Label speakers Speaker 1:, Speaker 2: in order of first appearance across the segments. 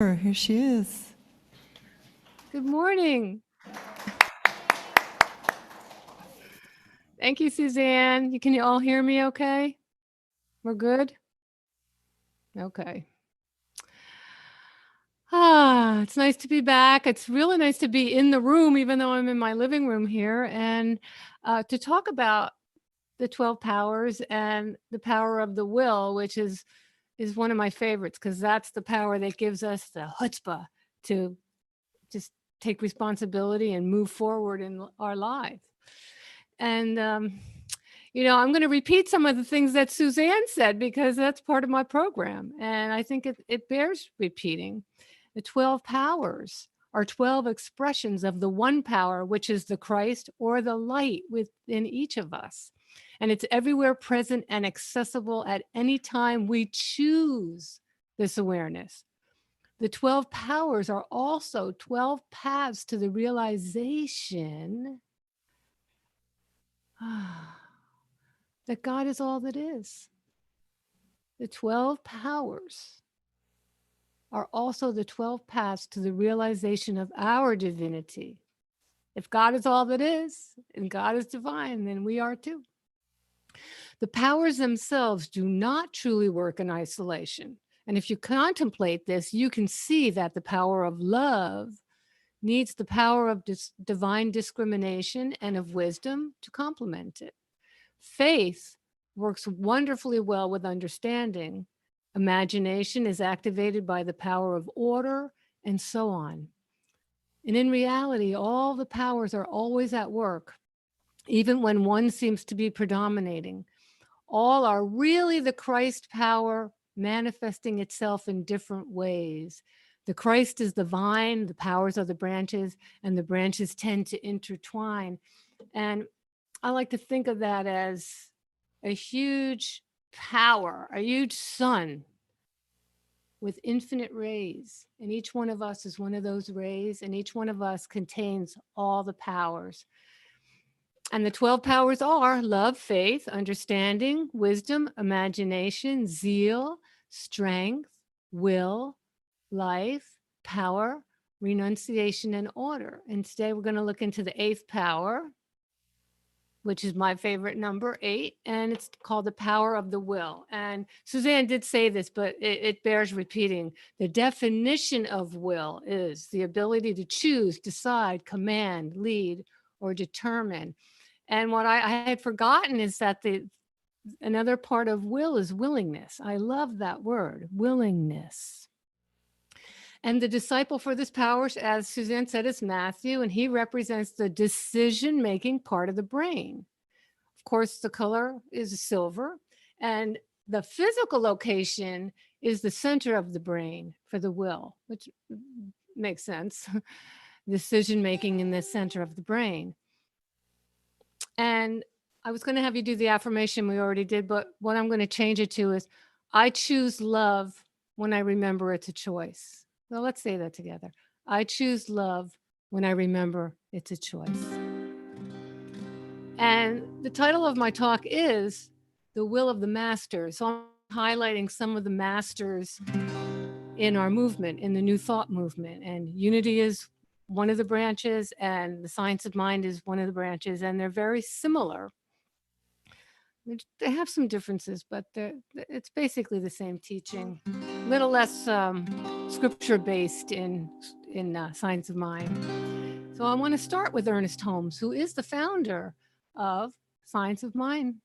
Speaker 1: Here she is.
Speaker 2: Good morning. Thank you, Suzanne. Can you all hear me okay? We're good? Okay. It's nice to be back. It's really nice to be in the room, even though I'm in my living room here, and to talk about the 12 powers and the power of the will, which is one of my favorites, because that's the power that gives us the chutzpah to just take responsibility and move forward in our life. And, I'm going to repeat some of the things that Suzanne said, because that's part of my program. And I think it bears repeating. The 12 powers are 12 expressions of the one power, which is the Christ or the light within each of us. And it's everywhere present and accessible at any time we choose this awareness. The 12 powers are also 12 paths to the realization that God is all that is. The 12 powers are also the 12 paths to the realization of our divinity. If God is all that is, and God is divine, then we are too. The powers themselves do not truly work in isolation. And if you contemplate this, you can see that the power of love needs the power of divine discrimination and of wisdom to complement it. Faith works wonderfully well with understanding. Imagination is activated by the power of order, and so on. And in reality, all the powers are always at work, even when one seems to be predominating. All are really the Christ power manifesting itself in different ways. The Christ is the vine, the powers are the branches, and the branches tend to intertwine. And I like to think of that as a huge power, a huge sun with infinite rays. And each one of us is one of those rays, and each one of us contains all the powers. And the 12 powers are love, faith, understanding, wisdom, imagination, zeal, strength, will, life, power, renunciation, and order. And today we're going to look into the 8th power, which is my favorite number, 8, and it's called the power of the will. And Suzanne did say this, but it bears repeating. The definition of will is the ability to choose, decide, command, lead, or determine. And what I had forgotten is that another part of will is willingness. I love that word, willingness. And the disciple for this power, as Suzanne said, is Matthew, and he represents the decision-making part of the brain. Of course, the color is silver, and the physical location is the center of the brain for the will, which makes sense. Decision-making in the center of the brain. And I was going to have you do the affirmation we already did, but what I'm going to change it to is, I choose love when I remember it's a choice. Well, let's say that together. I choose love when I remember it's a choice. And the title of my talk is The Will of the Masters. So I'm highlighting some of the masters in our movement, in the New Thought movement. And unity is one of the branches, and the science of mind is one of the branches, and they're very similar. They have some differences, but it's basically the same teaching. A little less scripture-based in science of mind. So I want to start with Ernest Holmes, who is the founder of Science of Mind,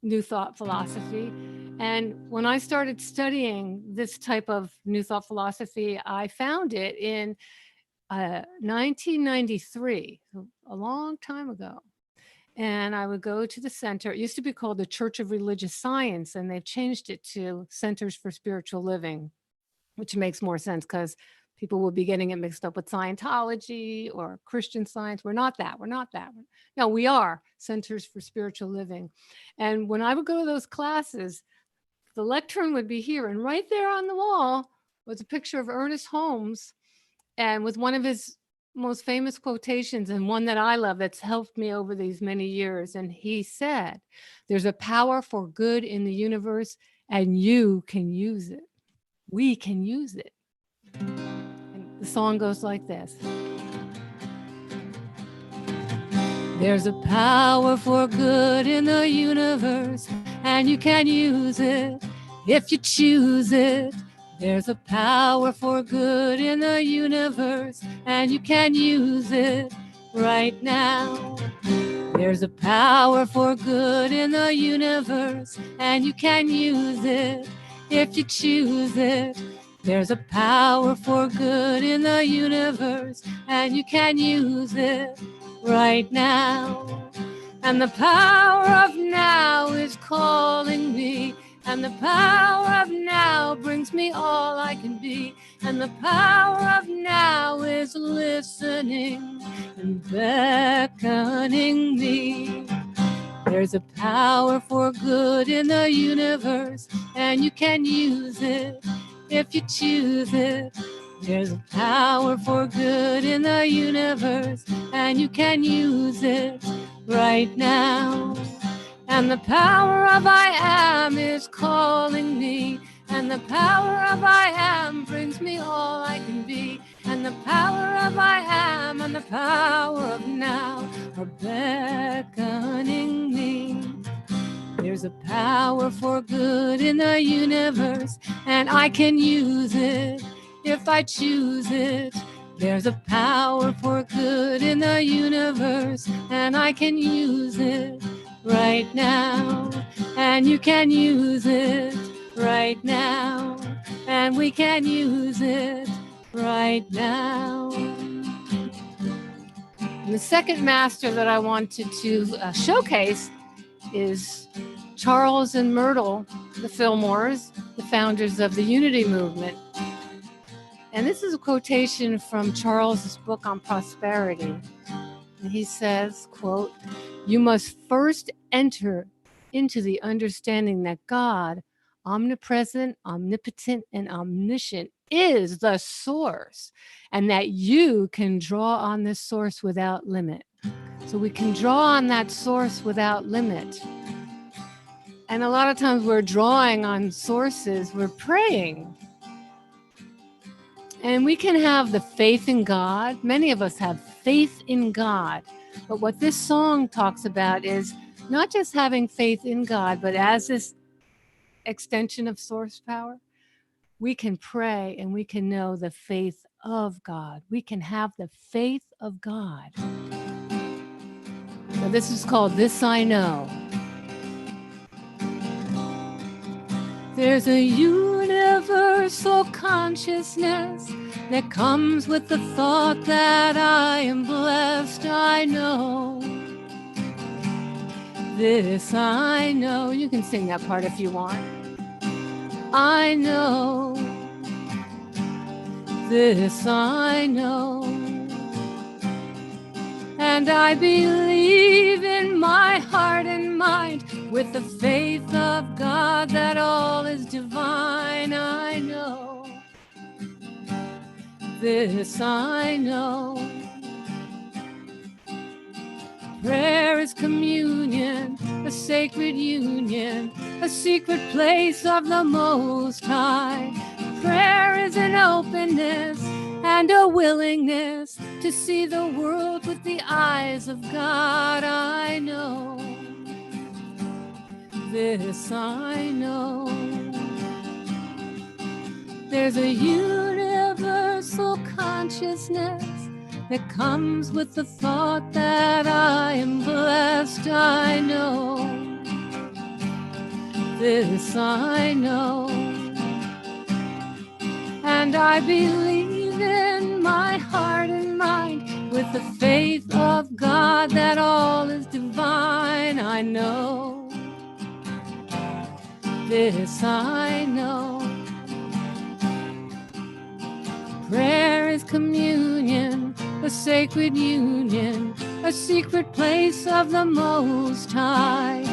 Speaker 2: New Thought philosophy. And when I started studying this type of New Thought philosophy, I found it in 1993, a long time ago. And I would go to the center. It used to be called the Church of Religious Science, and they've changed it to Centers for Spiritual Living, which makes more sense because people will be getting it mixed up with Scientology or Christian Science. We're not that. No, we are Centers for Spiritual Living. And when I would go to those classes, the lectern would be here, and right there on the wall was a picture of Ernest Holmes, and with one of his most famous quotations, and one that I love that's helped me over these many years. And he said, there's a power for good in the universe, and you can use it. We can use it. The song goes like this. There's a power for good in the universe, and you can use it if you choose it. There's a power for good in the universe, and you can use it right now. There's a power for good in the universe, and you can use it if you choose it. There's a power for good in the universe, and you can use it right now. And the power of now is calling me, and the power of now brings me all I can be, and the power of now is listening and beckoning me. There's a power for good in the universe, and you can use it if you choose it. There's a power for good in the universe, and you can use it right now. And the power of I am is calling me, and the power of I am brings me all I can be, and the power of I am and the power of now are beckoning me. There's a power for good in the universe, and I can use it if I choose it. There's a power for good in the universe, and I can use it right now. And you can use it right now, and we can use it right now. And the second master that I wanted to showcase is Charles and Myrtle, the Fillmores, the founders of the Unity movement. And this is a quotation from Charles's book on prosperity. And he says, quote, "You must first enter into the understanding that God, omnipresent, omnipotent, and omniscient, is the source, and that you can draw on this source without limit." So we can draw on that source without limit. And a lot of times we're drawing on sources, we're praying. And we can have the faith in God. Many of us have faith in God. But what this song talks about is not just having faith in God, but as this extension of source power, we can pray and we can know the faith of God. We can have the faith of God. So this is called This I Know. There's a universal consciousness that comes with the thought that I am blessed. I know. This I know. You can sing that part if you want. I know. This I know. And I believe in my heart and mind with the faith of God that all is divine. I know. This I know. Prayer is communion, a sacred union, a secret place of the Most High. Prayer is an openness and a willingness to see the world with the eyes of God. I know. This I know. There's a universal consciousness that comes with the thought that I am blessed. I know. This I know. And I believe in my heart and mind with the faith of God that all is divine. I know. This I know. Prayer is communion, a sacred union, a secret place of the Most High.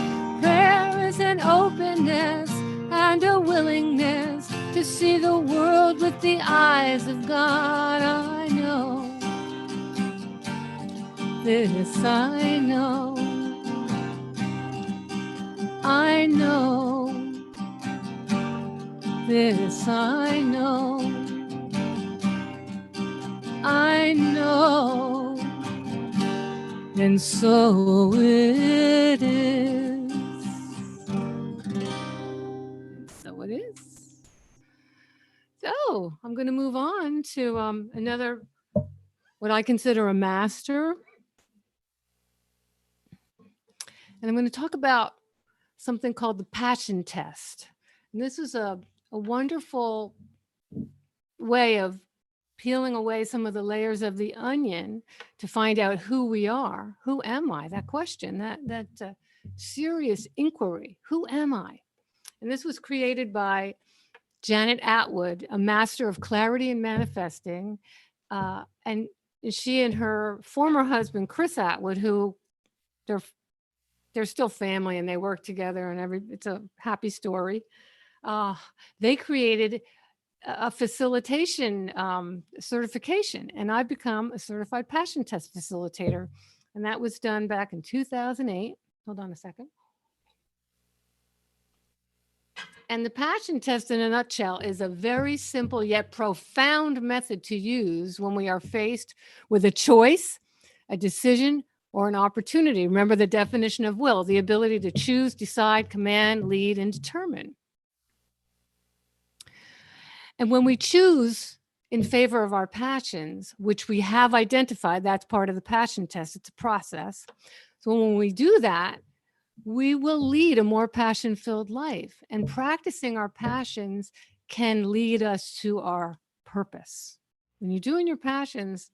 Speaker 2: Prayer is an openness and a willingness to see the world with the eyes of God. I know. This I know. I know. This I know. and so it is. So it is. So I'm going to move on to another, what I consider a master. And I'm going to talk about something called the passion test. And this is a wonderful way of peeling away some of the layers of the onion to find out who we are. Who am I? That question, that serious inquiry. Who am I? And this was created by Janet Atwood, a master of clarity and manifesting. And she and her former husband, Chris Atwood, who they're still family and they work together and it's a happy story. They created a facilitation certification, and I've become a certified passion test facilitator. And that was done back in 2008. Hold on a second. And the passion test in a nutshell is a very simple yet profound method to use when we are faced with a choice, a decision, or an opportunity. Remember the definition of will, the ability to choose, decide, command, lead, and determine. And when we choose in favor of our passions, which we have identified, that's part of the passion test, it's a process. So when we do that, we will lead a more passion-filled life. And practicing our passions can lead us to our purpose. When you're doing your passions,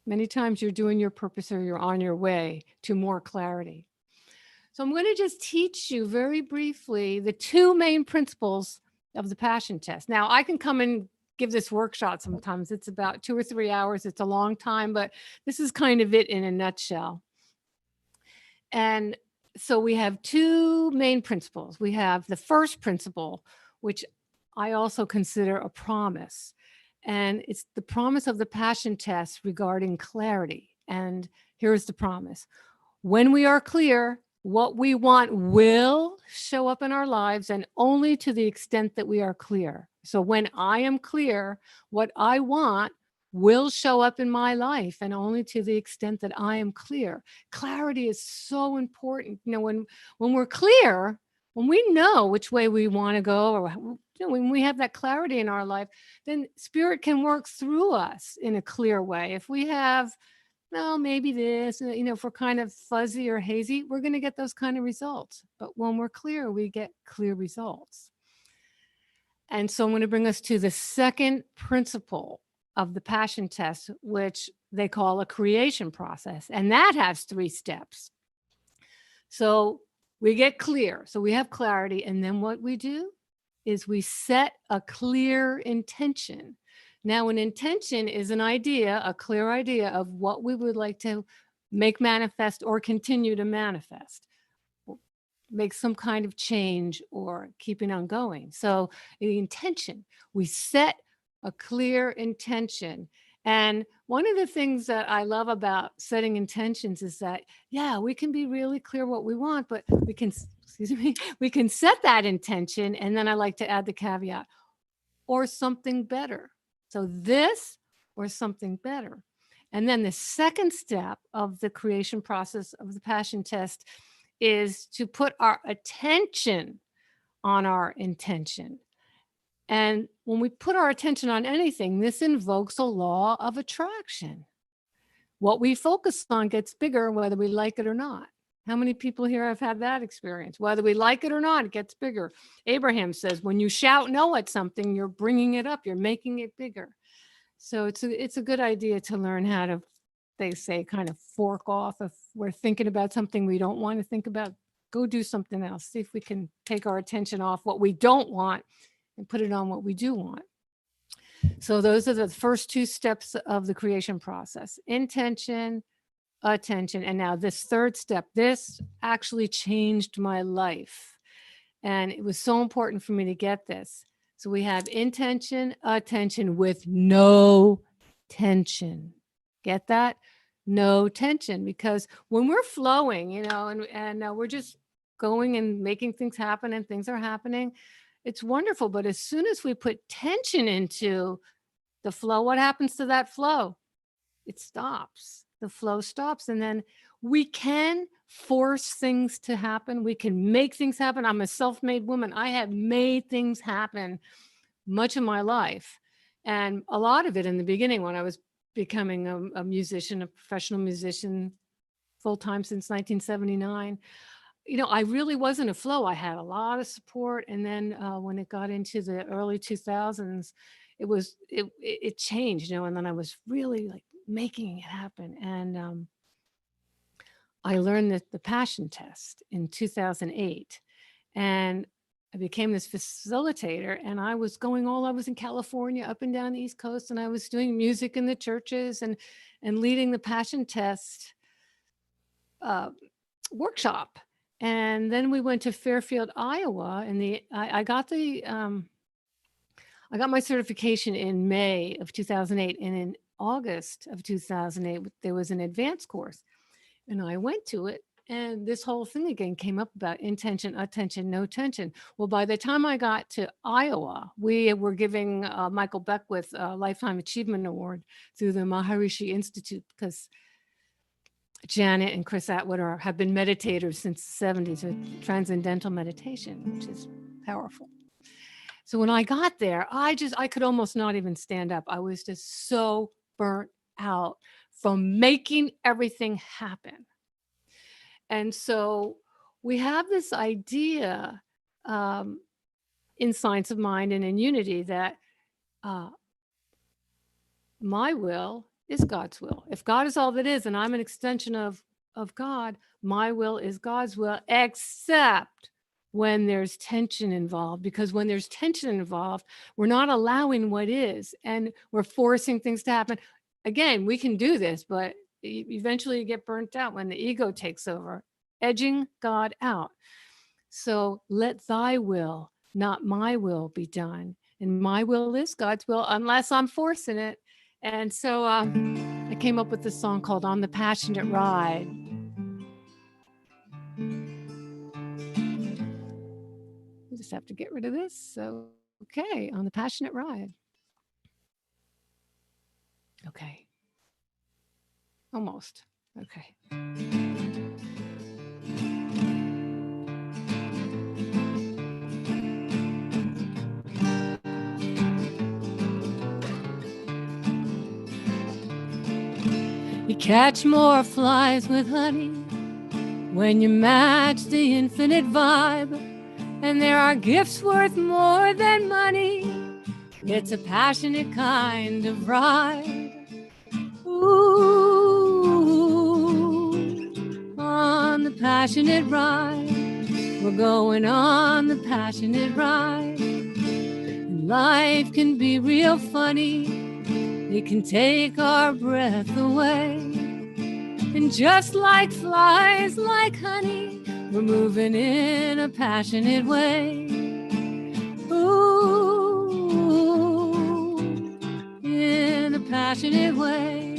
Speaker 2: many times you're doing your purpose or you're on your way to more clarity. So I'm going to just teach you very briefly the two main principles of the passion test. Now, I can come and give this workshop sometimes. It's about 2 or 3 hours. It's a long time, but this is kind of it in a nutshell. And so we have two main principles. We have the first principle, which I also consider a promise. And it's the promise of the passion test regarding clarity. And here's the promise. When we are clear, what we want will show up in our lives, and only to the extent that we are clear. So when I am clear, what I want will show up in my life, and only to the extent that I am clear. Clarity is so important. You know, when we're clear, when we know which way we want to go, or when we have that clarity in our life, then spirit can work through us in a clear way. If we have, well, maybe this, if we're kind of fuzzy or hazy, we're going to get those kind of results. But when we're clear, we get clear results. And so I'm going to bring us to the second principle of the passion test, which they call a creation process. And that has 3 steps. So we get clear. So we have clarity. And then what we do is we set a clear intention. Now, an intention is an idea, a clear idea of what we would like to make manifest or continue to manifest, make some kind of change or keeping on going. So the intention, we set a clear intention. And one of the things that I love about setting intentions is that, yeah, we can be really clear what we want, but we can set that intention. And then I like to add the caveat, or something better. So this or something better. And then the second step of the creation process of the passion test is to put our attention on our intention. And when we put our attention on anything, this invokes a law of attraction. What we focus on gets bigger, whether we like it or not. How many people here have had that experience? Whether we like it or not, it gets bigger. Abraham says, when you shout no at something, you're bringing it up, you're making it bigger. So it's a good idea to learn how to, they say, kind of fork off. If we're thinking about something we don't want to think about, go do something else. See if we can take our attention off what we don't want and put it on what we do want. So those are the first 2 steps of the creation process: intention, attention. And now this third step, this actually changed my life. And it was so important for me to get this. So we have intention, attention with no tension. Get that? No tension. Because when we're flowing, and we're just going and making things happen and things are happening, it's wonderful. But as soon as we put tension into the flow, what happens to that flow? It stops. the flow stops. And then we can force things to happen. We can make things happen. I'm a self-made woman. I have made things happen much of my life. And a lot of it in the beginning when I was becoming a musician, a professional musician, full-time since 1979. I really was in a flow. I had a lot of support. And then when it got into the early 2000s, it changed, and then I was really like making it happen. And I learned the passion test in 2008, and I became this facilitator, and I was in California, up and down the East Coast, and I was doing music in the churches and leading the passion test workshop. And then we went to Fairfield, Iowa, and I got my certification in May of 2008, and in August of 2008, there was an advanced course, and I went to it. And this whole thing again came up about intention, attention, no tension. Well, by the time I got to Iowa, we were giving Michael Beckwith a Lifetime Achievement Award through the Maharishi Institute, because Janet and Chris Atwood have been meditators since the 70s with transcendental meditation, which is powerful. So when I got there, I could almost not even stand up. I was just so burnt out from making everything happen. And so we have this idea in Science of Mind and in Unity that my will is God's will. If God is all that is, and I'm an extension of God, my will is God's will, except when there's tension involved. Because when there's tension involved, we're not allowing what is, and we're forcing things to happen. Again, we can do this, but eventually you get burnt out when the ego takes over, edging God out. So let thy will, not my will, be done. And my will is God's will, unless I'm forcing it. And so I came up with this song called On the Passionate Ride. We just have to get rid of this. So, okay, On the Passionate Ride. Okay. Almost. Okay. You catch more flies with honey when you match the infinite vibe, and there are gifts worth more than money. It's a passionate kind of ride. Ooh, on the passionate ride, we're going on the passionate ride. And life can be real funny. It can take our breath away. And just like flies, like honey, we're moving in a passionate way. Ooh, in a passionate way.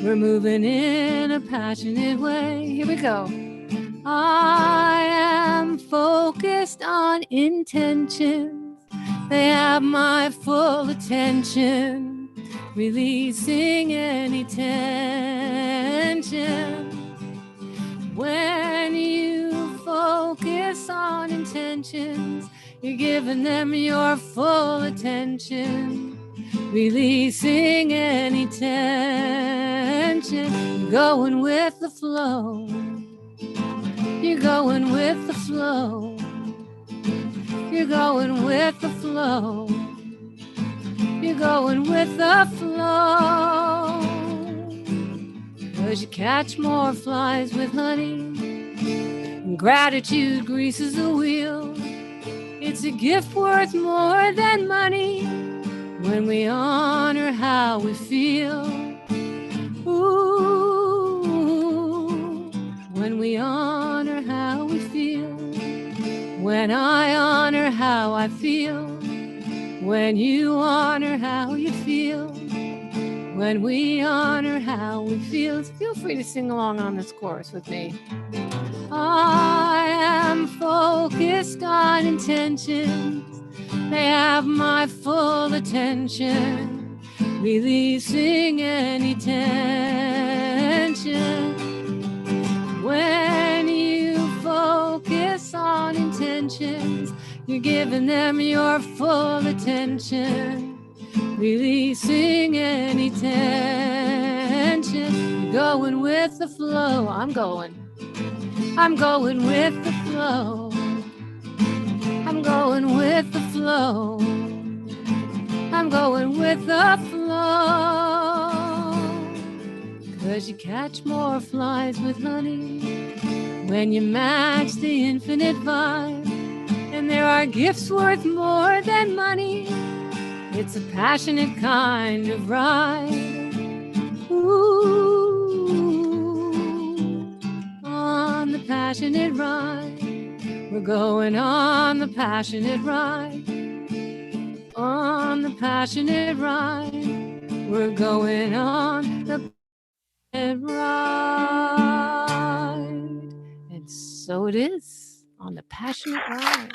Speaker 2: We're moving in a passionate way. Here we go. I am focused on intentions. They have my full attention. Releasing any tension. When you focus on intentions, you're giving them your full attention. Releasing any tension. You're going with the flow. You're going with the flow. You're going with the flow. You're going with the flow. 'Cause you catch more flies with honey, and gratitude greases the wheel. It's a gift worth more than money when we honor how we feel. Ooh, when we honor how we feel. When I honor how I feel. When you honor how you feel. When we honor how we feel. Feel free to sing along on this chorus with me. I am focused on intentions. They have my full attention. Releasing any tension. You're giving them your full attention, releasing any tension. You're going with the flow. I'm going with the flow. I'm going with the flow. I'm going with the flow. 'Cause you catch more flies with honey when you match the infinite vibe. And there are gifts worth more than money. It's a passionate kind of ride. Ooh, on the passionate ride. We're going on the passionate ride. On the passionate ride. We're going on the passionate ride. And so it is on the passionate ride.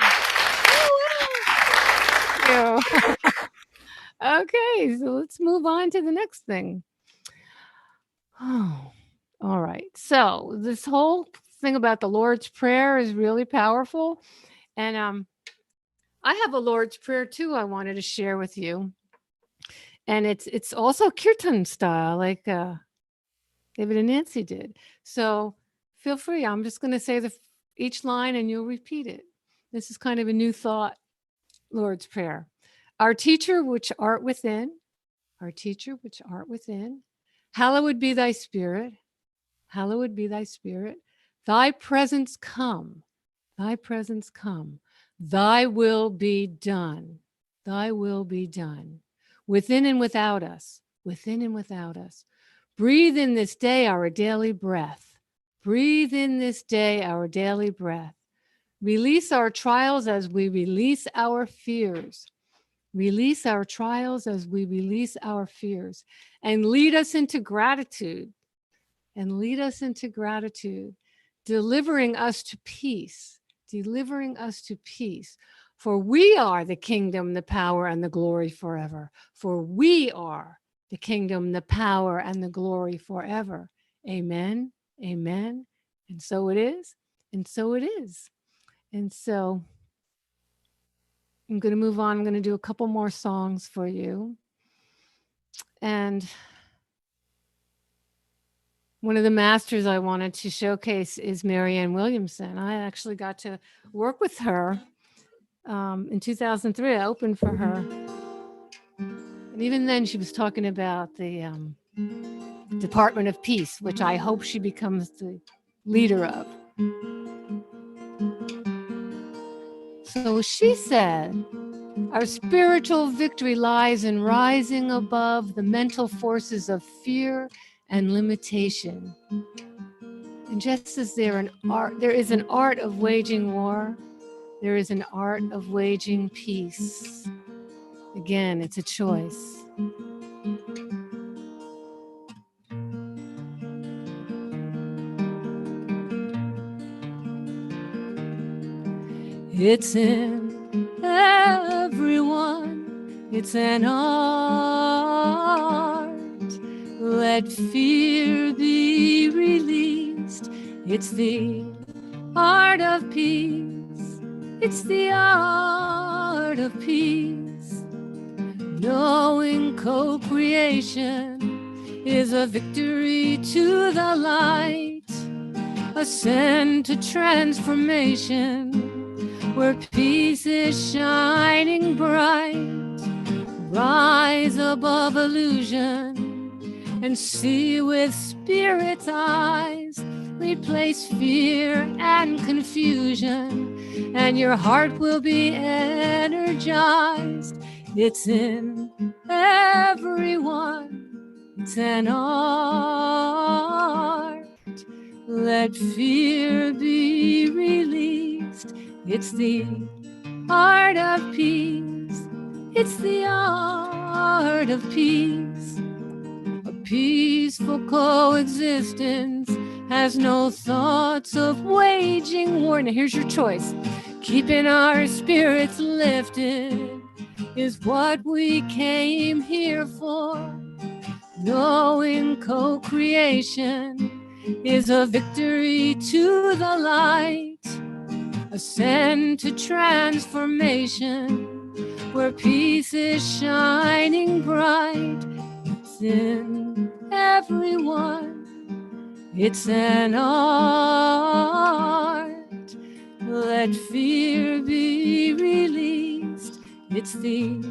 Speaker 2: Thank you. Okay, so let's move on to the next thing. Oh, all right. So this whole thing about the Lord's Prayer is really powerful. And I have a Lord's Prayer too I wanted to share with you. And it's also kirtan style, like David and Nancy did. So feel free. I'm just going to say each line and you'll repeat it. This is kind of a new thought, Lord's Prayer. Our teacher, which art within, hallowed be thy spirit, hallowed be thy spirit. Thy presence come, thy presence come. Thy will be done, thy will be done. Within and without us, within and without us. Breathe in this day our daily breath. Breathe in this day our daily breath. Release our trials as we release our fears. Release our trials as we release our fears. And lead us into gratitude. And lead us into gratitude. Delivering us to peace. Delivering us to peace. For we are the kingdom, the power, and the glory forever. For we are the kingdom, the power, and the glory forever. Amen. Amen. And so it is. And so it is. And so I'm going to move on. I'm going to do a couple more songs for you. And one of the masters I wanted to showcase is Marianne Williamson. I actually got to work with her in 2003. I opened for her. And even then she was talking about the Department of Peace, which I hope she becomes the leader of. So she said, our spiritual victory lies in rising above the mental forces of fear and limitation. And just as there is an art of waging war, there is an art of waging peace. Again, it's a choice. It's in everyone, it's an art. Let fear be released. It's the art of peace. It's the art of peace. Knowing co-creation is a victory to the light. Ascend to transformation, where peace is shining bright. Rise above illusion and see with spirit's eyes. Replace fear and confusion, and your heart will be energized. It's in everyone, it's an art. Let fear be released. It's the art of peace. It's the art of peace. A peaceful coexistence has no thoughts of waging war. Now here's your choice. Keeping our spirits lifted is what we came here for. Knowing co-creation is a victory to the light. ascend to transformation, where peace is shining bright. It's in everyone, it's an art. Let fear be released, it's the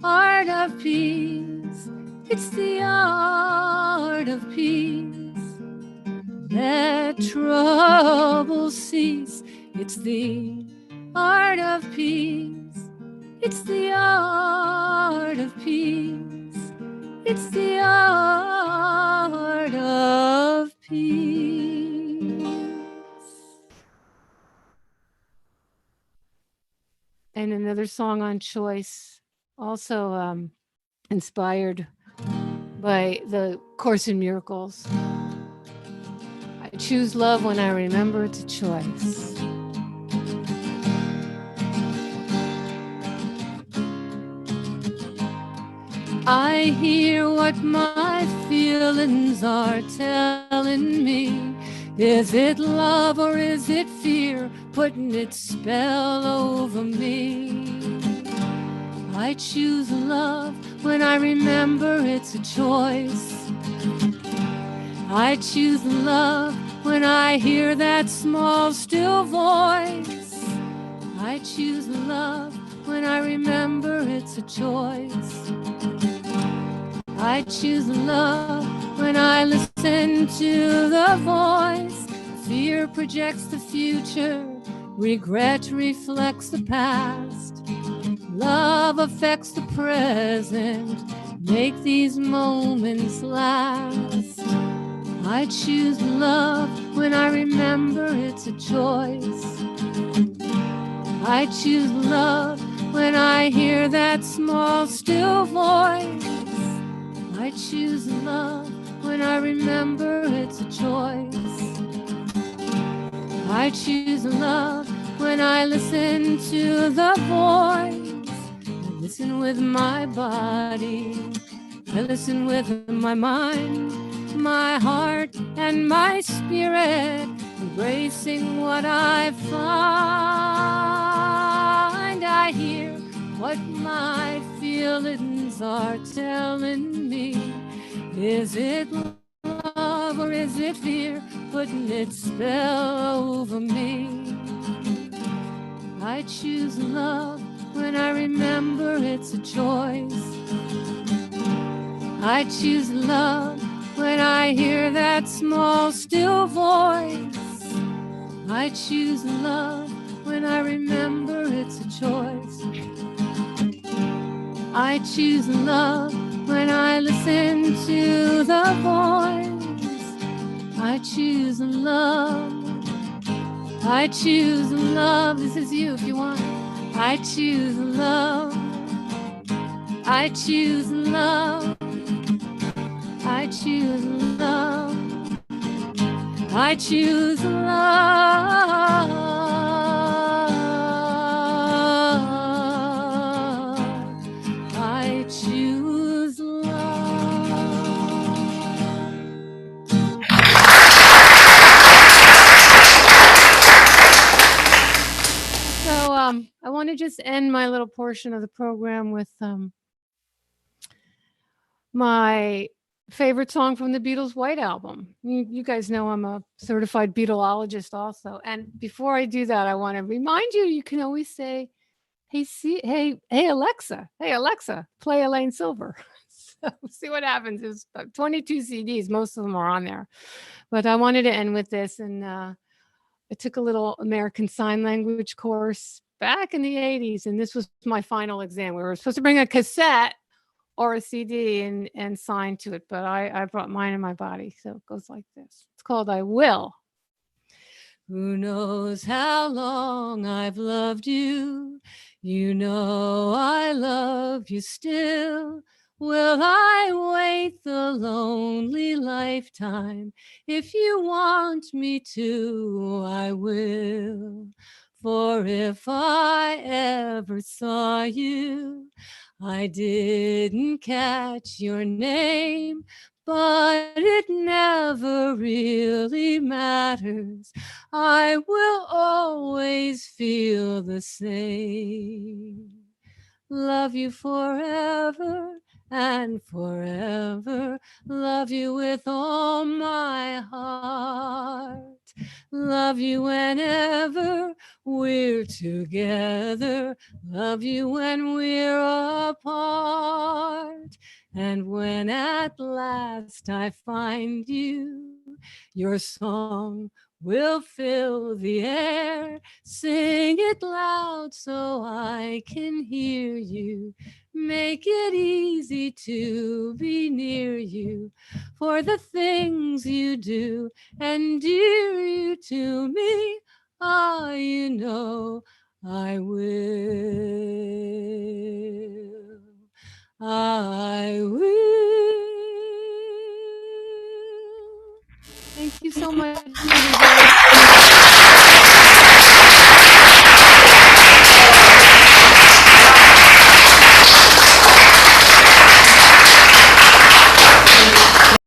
Speaker 2: art of peace, it's the art of peace. Let trouble cease, it's the art of peace, it's the art of peace, it's the art of peace. And another song on choice, also inspired by the Course in Miracles. I choose love when I remember it's a choice. I hear what my feelings are telling me. Is it love or is it fear putting its spell over me? I choose love when I remember it's a choice. I choose love when I hear that small, still voice. I choose love when I remember it's a choice. I choose love when I listen to the voice. Fear projects the future, regret reflects the past. Love affects the present, make these moments last. I choose love when I remember it's a choice. I choose love when I hear that small, still voice. I choose love when I remember it's a choice. I choose love when I listen to the voice. I listen with my body, I listen with my mind, my heart and my spirit, embracing what I find. I hear what my feelings are telling me. Is it love or is it fear putting its spell over me? I choose love when I remember it's a choice. I choose love when I hear that small, still voice. I choose love when I remember it's a choice. I choose love when I listen to the voice. I choose love. I choose love. This is you if you want. I choose love. I choose love. I choose love. I choose love. I choose love. So I want to just end my little portion of the program with my favorite song from the Beatles' White Album. You guys know I'm a certified Beatleologist also. And before I do that, I want to remind you, you can always say, hey Alexa, play Elaine Silver. So see what happens. There's 22 CDs. Most of them are on there. But I wanted to end with this. And I took a little American Sign Language course back in the 80s. And this was my final exam. We were supposed to bring a cassette or a CD and sign to it, but I brought mine in my body. So it goes like this. It's called I Will. Who knows how long I've loved you? You know I love you still. Will I wait the lonely lifetime? If you want me to, I will. For if I ever saw you, I didn't catch your name, but it never really matters. I will always feel the same. Love you forever and forever. Love you with all my heart. Love you whenever we're together. Love you when we're apart. And when at last I find you, your song will fill the air. Sing it loud so I can hear you. Make it easy to be near you. For the things you do endear you to me. Ah, you know I will. I will. Thank you so much, everybody.